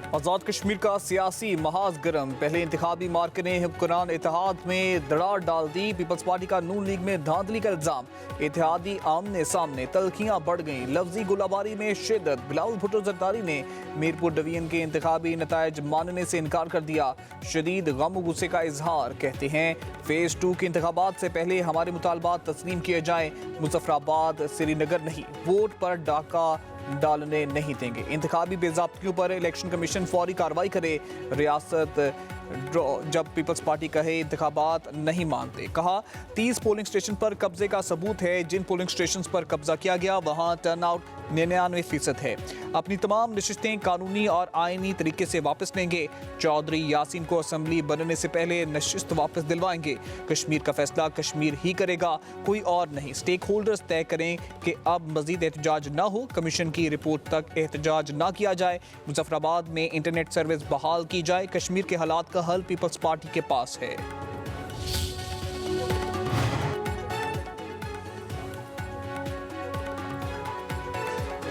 आज़ाद कश्मीर का सियासी महाज गर्म। पहले इंतखाबी मार्के ने हुक्मरान इत्तेहाद में दरार डाल दी। पीपल्स पार्टी का नून लीग में धांधली का इल्जाम। इत्तेहादी आमने सामने, तलखियां बढ़ गईं। लफ्जी गोलाबारी में शिद्दत। बिलावल भुट्टो जरदारी ने मीरपुर डिवीजन के इंतखाबी नतायज मानने से इनकार कर दिया। शदीद गम गुस्से का इजहार। कहते हैं फेज 2 के इंतखाबात से पहले हमारे मुतालबात तस्लीम किए जाएं। मुजफ्फराबाद श्रीनगर नहीं, वोट पर डाका डालने नहीं देंगे। इंतखाबी बेज़ाब्तियों पर इलेक्शन कमीशन फौरी कार्रवाई करे। रियासत जब पीपल्स पार्टी कहे इंतखाबात नहीं मानते। कहा 30 पोलिंग स्टेशन पर कब्जे का सबूत है। जिन पोलिंग स्टेशन पर कब्जा किया गया वहां टर्नआउट 99% है। अपनी तमाम नशिस्तें कानूनी और आईनी तरीके से वापस लेंगे। चौधरी यासीन को असेंबली बनने से पहले नशिस्त वापस दिलवाएंगे। कश्मीर का फैसला कश्मीर ही करेगा, कोई और नहीं। स्टेक होल्डर्स तय करें कि अब मजीद एहतजाज ना हो। कमीशन की रिपोर्ट तक एहतजाज ना किया जाए। मुजफ्फराबाद में इंटरनेट सर्विस बहाल की जाए। कश्मीर के हालात का हल पीपल्स पार्टी के पास है।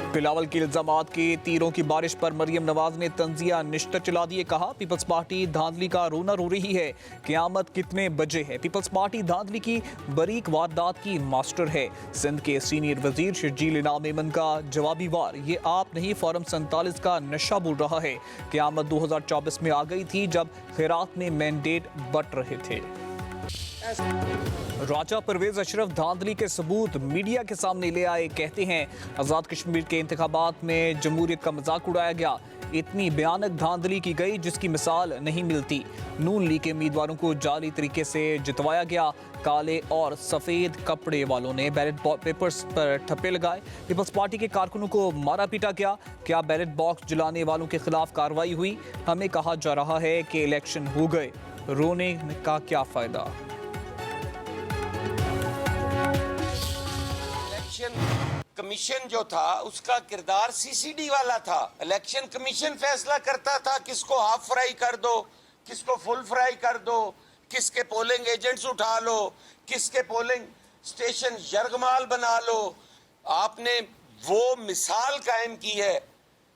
बिलावल के इल्जामात के तीरों की बारिश पर मरियम नवाज ने तंजिया निश्तर चला दिए। कहा पीपल्स पार्टी धांधली का रोना रो रही है। क़यामत कितने बजे है। पीपल्स पार्टी धांधली की बरीक वारदात की मास्टर है। सिंध के सीनियर वजीर शर्जील इनाम मेमन का जवाबी वार। ये आप नहीं, फॉरम 47 का नशा बोल रहा है। क़यामत 2024 में आ गई थी जब खैरात में मैंडेट बंट रहे थे। राजा परवेज अशरफ धांधली के सबूत मीडिया के सामने ले आए। कहते हैं आज़ाद कश्मीर के इंतखाबात में जमहूरियत का मजाक उड़ाया गया। इतनी भयानक धांधली की गई जिसकी मिसाल नहीं मिलती। नून लीग के उम्मीदवारों को जाली तरीके से जितवाया गया। काले और सफ़ेद कपड़े वालों ने बैलेट पेपर्स पर ठप्पे लगाए। पीपल्स पार्टी के कारकुनों को मारा पीटा गया। क्या बैलेट बॉक्स जलाने वालों के खिलाफ कार्रवाई हुई? हमें कहा जा रहा है कि इलेक्शन हो गए, रोने का क्या फ़ायदा। कमीशन जो था उसका किरदार सीसीडी वाला था। इलेक्शन कमीशन फैसला करता था किसको हाफ फ्राई कर दो, किसको फुल फ्राई कर दो, किसके पोलिंग एजेंट्स उठा लो, किसके पोलिंग स्टेशन यरगमाल बना लो। आपने वो मिसाल कायम की है।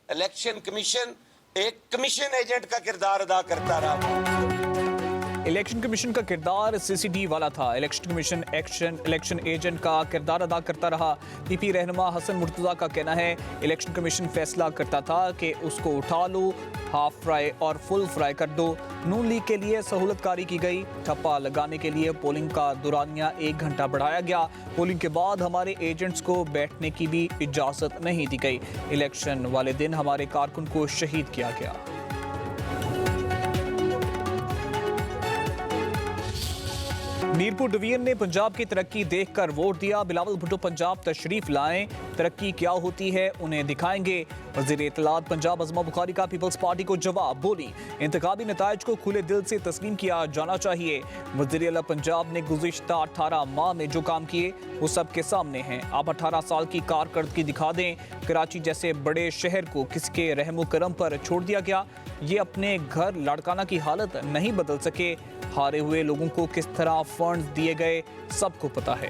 इलेक्शन कमीशन एक कमीशन एजेंट का किरदार अदा करता रहा। इलेक्शन कमीशन का किरदार सीसीडी वाला था। इलेक्शन कमीशन इलेक्शन एजेंट का किरदार अदा करता रहा। पीपी रहनुमा हसन मुर्तज़ा का कहना है इलेक्शन कमीशन फैसला करता था कि उसको उठा लो, हाफ फ्राई और फुल फ्राई कर दो। नून लीग के लिए सहूलतकारी की गई। ठप्पा लगाने के लिए पोलिंग का दौरानिया 1 घंटा बढ़ाया गया। पोलिंग के बाद हमारे एजेंट्स को बैठने की भी इजाज़त नहीं दी गई। इलेक्शन वाले दिन हमारे कारकुन को शहीद किया गया। मीरपुर डिवीजन ने पंजाब की तरक्की देखकर वोट दिया। बिलावल भुट्टो पंजाब तशरीफ लाएं, तरक्की क्या होती है उन्हें दिखाएंगे। वज़ीर इत्तलात पंजाब अज़मा बुखारी का पीपल्स पार्टी को जवाब। बोली इंतखाबी नताइज को खुले दिल से तस्लीम किया जाना चाहिए। वज़ीर आला पंजाब ने गुज़िश्ता 18 माह में जो काम किए वो सबके सामने हैं। आप 18 साल की कारकर्दगी दिखा दें। कराची जैसे बड़े शहर को किसके रहमो करम पर छोड़ दिया गया। ये अपने घर लाड़काना की हालत नहीं बदल सके। हारे हुए लोगों को किस तरह फंड्स दिए गए सबको पता है।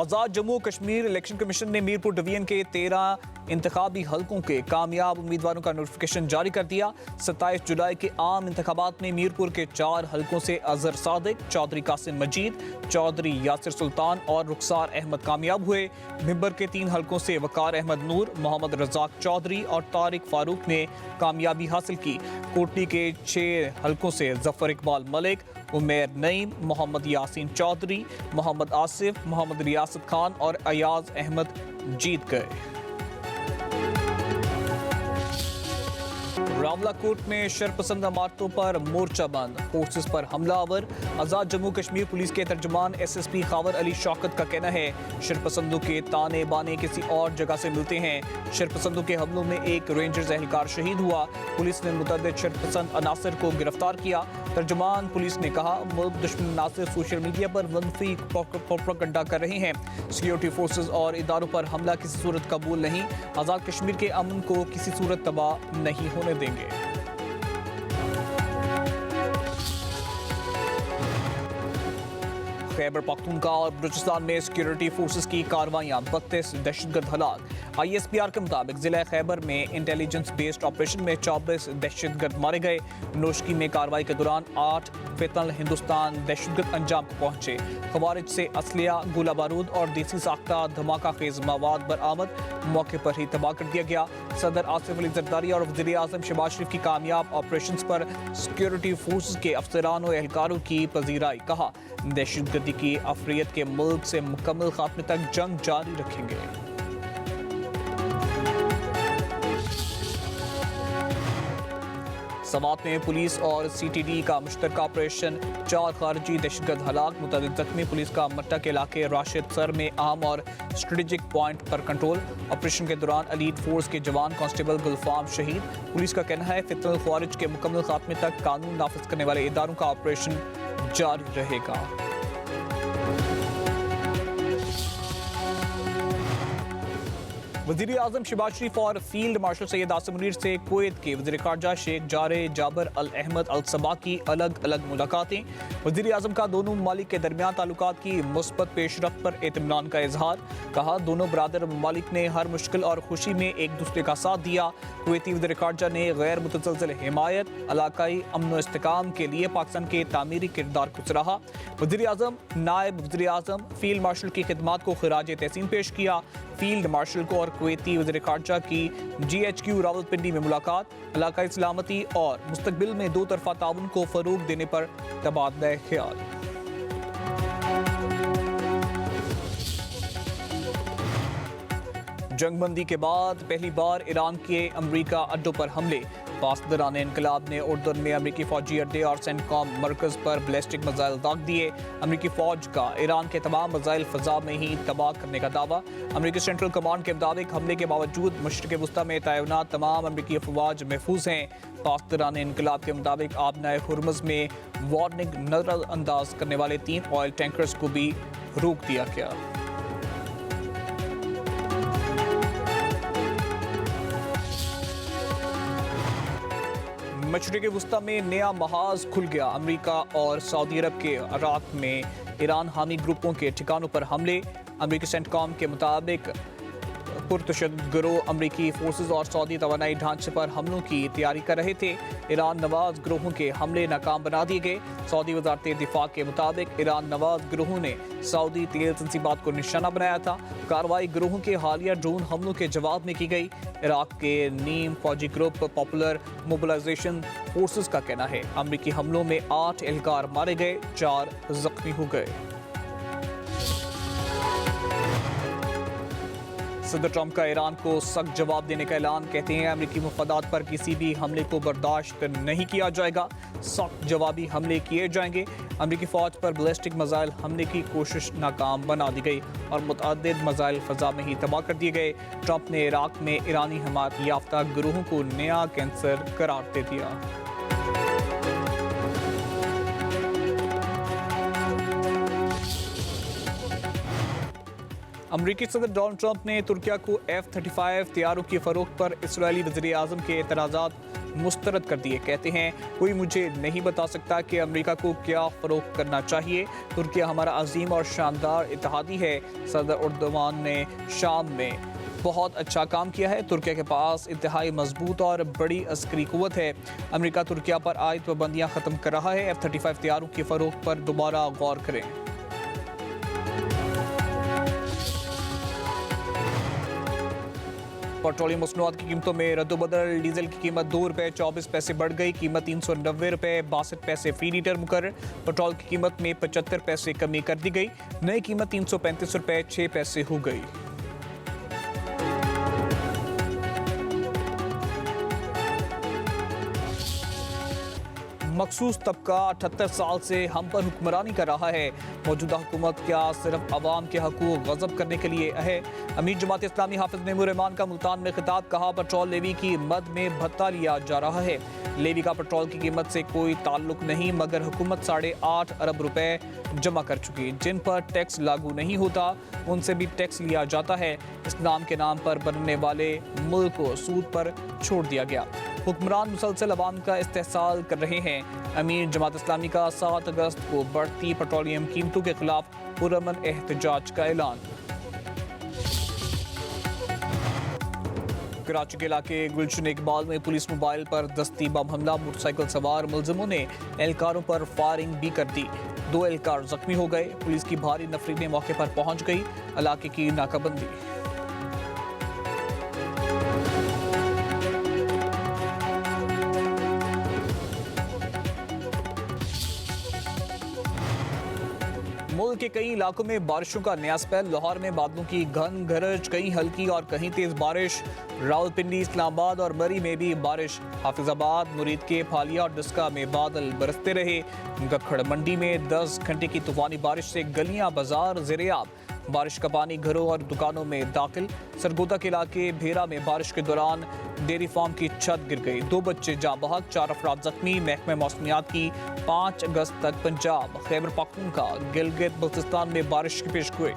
आज़ाद जम्मू कश्मीर इलेक्शन कमीशन ने मीरपुर डिवीजन के 13 इंतखाबी हलकों के कामयाब उम्मीदवारों का नोटिफिकेशन जारी कर दिया। 27 जुलाई के आम इंतखाबात में मीरपुर के 4 हलकों से अजहर सादिक, चौधरी कासिम मजीद, चौधरी यासिर सुल्तान और रुखसार अहमद कामयाब हुए। मिंबर के 3 हलकों से वकार अहमद नूर, मोहम्मद रजाक चौधरी और तारिक फारूक ने कामयाबी हासिल की। कोटली के 6 हलकों से जफर इकबाल मलिक, उमेर नईम, मोहम्मद यासीन चौधरी, मोहम्मद आसिफ, मोहम्मद रियासत खान और अयाज अहमद जीत गए। रावलाकोट में शरपसंद इमारतों पर मोर्चा बंद, फोर्सेस पर हमलावर। आज़ाद जम्मू कश्मीर पुलिस के तर्जुमान एसएसपी खावर अली शौकत का कहना है शरपसंदों के ताने बाने किसी और जगह से मिलते हैं। शरपसंदों के हमलों में एक रेंजर्स एहलकार शहीद हुआ। पुलिस ने मुतअद्दिद शरपसंद अनासर को गिरफ्तार किया। तर्जुमान पुलिस ने कहा मुल्क दुश्मन अनासर सोशल मीडिया पर मनफी प्रोपेगेंडा कर रहे हैं। सिक्योरिटी फोर्सेस और इदारों पर हमला किसी सूरत कबूल नहीं। आज़ाद कश्मीर के अमन को किसी सूरत तबाह नहीं होने देंगे। खैबर पख्तूनख्वा और बलूचिस्तान में सिक्योरिटी फोर्सेस की कार्रवाइयाँ, 32 दहशतगर्द हलाक। ISPR के मुताबिक जिला खैबर में इंटेलिजेंस बेस्ड ऑपरेशन में 24 दहशतगर्द मारे गए। नोशकी में कार्रवाई के दौरान 8 फितनल हिंदुस्तान दहशतगर्द अंजाम को पहुंचे। खवारिज से असलिया, गोला बारूद और देसी साख्ता धमाका खेज मवाद बरामद, मौके पर ही तबाह कर दिया गया। सदर आसिफ अली जरदारी और वज़ीर आज़म शहबाज शरीफ की कामयाब ऑपरेशन पर सिक्योरिटी फोर्सेस के अफसरान और एहलकारों की पजीराई। कहा, दहशतगर्दी की अफरियत के मुल्क से मुकम्मल खात्मे तक जंग जारी रखेंगे। समात में पुलिस और CTD का मुश्तरका ऑपरेशन, 4 खारजी दहशतगर्द हलाक, मुतअद्दिद जख्मी। पुलिस का मट्टा के इलाके राशिद सर में अहम और स्ट्रेटेजिक पॉइंट पर कंट्रोल। ऑपरेशन के दौरान एलीट फोर्स के जवान कांस्टेबल गुलफाम शहीद। पुलिस का कहना है फितनल ख्वारिज के मुकम्मल खात्मे तक कानून नाफिज करने वाले इदारों का ऑपरेशन जारी रहेगा। वज़ीर आज़म शहबाज शरीफ और फील्ड मार्शल सैयद आसिम मुनीर से कुवैत के वज़ीर ख़ारजा शेख जाबर अल अहमद अल सबा की अलग अलग मुलाकातें। वज़ीर आज़म का दोनों ममालिक के दरमियान ताल्लुकात की मुस्बत पेशरफ्त पर इत्मीनान का इजहार। कहा, दोनों बरादर ममालिक ने हर मुश्किल और खुशी में एक दूसरे का साथ दिया। कुवैती वज़ीर ख़ारजा ने गैर मुतसलसल हिमायत, इलाकाई अमन व इस्तेहकाम के लिए पाकिस्तान के तामीरी किरदार को सराहा। वज़ीर आज़म, नायब वज़ीर आज़म, फील्ड मार्शल की खिदमात को खिराज तहसीन पेश किया। फील्ड मार्शल को और कुवैती वज़ीर ख़ारजा की GHQ रावलपिंडी में मुलाकात। इलाकाई सलामती और मुस्तकबिल में दो तरफा ताउन को फ़रोग़ देने पर तबादला ख्याल। जंगबंदी के बाद पहली बार ईरान के अमरीका अड्डों पर हमले। पासदरान इनकलाब ने उर्दन में अमरीकी फौजी अड्डे और सेंटकॉम मरकज़ पर बैलिस्टिक मिसाइल दाग दिए। अमरीकी फौज का ईरान के तमाम मिसाइल फ़ज़ा में ही तबाह करने का दावा। अमरीकी सेंट्रल कमांड के मुताबिक हमले के बावजूद मशरिक़ वस्ता में तैनात तमाम अमरीकी अफवाज महफूज हैं। पासदरान इनकलाब के मुताबिक आबनाए हुर्मुज़ में वार्निंग नज़रअंदाज करने वाले 3 ऑयल टैंकर्स को भी रोक दिया गया। मशरिक़ वस्ता में नया महाज खुल गया। अमेरिका और सऊदी अरब के इराक में ईरान हामी ग्रुपों के ठिकानों पर हमले। अमेरिकी सेंटकॉम के मुताबिक पुरतशद्दुद गिरोह अमरीकी फोर्सेस और सऊदी तवानाई ढांचे पर हमलों की तैयारी कर रहे थे। ईरान नवाज गिरोहों के हमले नाकाम बना दिए गए। सऊदी वज़ारत दिफा के मुताबिक ईरान नवाज गिरोहों ने सऊदी तेल तंसीबात को निशाना बनाया था। कार्रवाई गिरोहों के हालिया ड्रोन हमलों के जवाब में की गई। इराक के नीम फौजी ग्रुप पॉपुलर मोबिलाइजेशन फोर्सेस का कहना है अमरीकी हमलों में 8 एहलकार मारे गए, 4 जख्मी हो गए। सदर ट्रंप का ईरान को सख्त जवाब देने का ऐलान। कहते हैं अमरीकी मुफादात पर किसी भी हमले को बर्दाश्त नहीं किया जाएगा, सख्त जवाबी हमले किए जाएंगे। अमरीकी फौज पर बैलिस्टिक मिसाइल हमले की कोशिश नाकाम बना दी गई और मुतअद्दिद मिसाइल फ़ज़ा में ही तबाह कर दिए गए। ट्रंप ने इराक में ईरानी हमायत याफ्ता गिरोहों को नया कैंसर करार दे दिया। अमरीकी सदर डोनाल्ड ट्रंप ने तुर्किया को F-35 तैयारों की फ़रोख्त पर इस्राएली वज़ीर आज़म के एतराज़ात मुस्तरद कर दिए। कहते हैं, कोई मुझे नहीं बता सकता कि अमेरिका को क्या फ़रोख्त करना चाहिए। तुर्किया हमारा अजीम और शानदार इत्तेहादी है। सदर एर्दोगान ने शाम में बहुत अच्छा काम किया है। तुर्किया के पास इंतहाई मजबूत और बड़ी अस्करी क़ुव्वत है। अमेरिका तुर्किया पर आयद पाबंदियाँ ख़त्म कर रहा है। F-35 तैयारों की फ़रोख्त पर दोबारा गौर करें। पेट्रोलियम मसनूआत की कीमतों में रद्दोबदल। डीजल की कीमत 2 रुपये 24 पैसे बढ़ गई। कीमत 390 रुपये 62 पैसे फी लीटर मुकर्रर। पेट्रोल की कीमत में 75 पैसे कमी कर दी गई। नई कीमत 335 रुपये 6 पैसे हो गई। मखसूस तबका 78 साल से हम पर हुक्मरानी कर रहा है। मौजूदा हुकूमत क्या सिर्फ अवाम के हकूक़ गज़ब करने के लिए है? अमीर जमात इस्लामी हाफिज मेमूर रहमान का मुल्तान में खिताब। कहा, पेट्रोल लेवी की मद में भत्ता लिया जा रहा है। लेवी का पेट्रोल की कीमत से कोई ताल्लुक नहीं, मगर हुकूमत 8.5 अरब रुपए जमा कर चुकी। जिन पर टैक्स लागू नहीं होता उनसे भी टैक्स लिया जाता है। इस्लाम के नाम पर बनने वाले मुल्क को सूद पर छोड़ दिया गया। हुक्मरान मुसलसल अवाम का इस्तेहसाल कर रहे हैं। अमीर जमात इस्लामी का 7 अगस्त को बढ़ती पेट्रोलियम कीमतों के खिलाफ पुरअमन एहतजाज का ऐलान। कराची के इलाके गुलशन इकबाल में पुलिस मोबाइल पर दस्ती बम हमला, मोटरसाइकिल सवार मुलजिमों ने एहलकारों पर फायरिंग भी कर दी। 2 एहलकार जख्मी हो गए। पुलिस की भारी नफरी मौके पर पहुंच गई। इलाके की नाकाबंदी। मुल्क के कई इलाकों में बारिशों का नया स्पेल। लाहौर में बादलों की घन गरज, कहीं हल्की और कहीं तेज बारिश। रावलपिंडी, इस्लामाबाद और मरी में भी बारिश। हाफिजाबाद, मुरीद के फालिया और डिस्का में बादल बरसते रहे। गखड़ मंडी में 10 घंटे की तूफानी बारिश से गलियां बाजार ज़ेर-ए-आब। बारिश का पानी घरों और दुकानों में दाखिल। सरगोदा के इलाके भेरा में बारिश के दौरान डेयरी फार्म की छत गिर गई। 2 बच्चे जाँ बहक, 4 अफराद जख्मी। महकमे मौसमियात की 5 अगस्त तक पंजाब, खैबर पख्तूनख्वा, गिलगित बल्तिस्तान में बारिश की पेशगोई।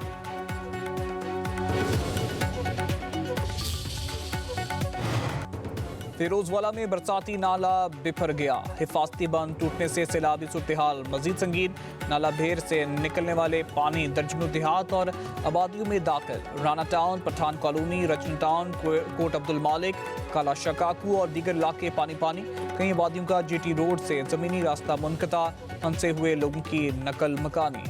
फिरोजवाला में बरसाती नाला बिफर गया। हिफाजती बंद टूटने से सैलाबी सूरत-ए-हाल मजीद संगीन। नाला भेर से निकलने वाले पानी दर्जनों देहात और आबादियों में दाखिल। Rana town, Pathan colony, Rajni town, Kot Abdul Malik, Kala शकाकू और दीगर इलाके पानी पानी। कई आबादियों का GT रोड से जमीनी रास्ता मुनक़ता। फंसे हुए लोगों की नकल मकानी।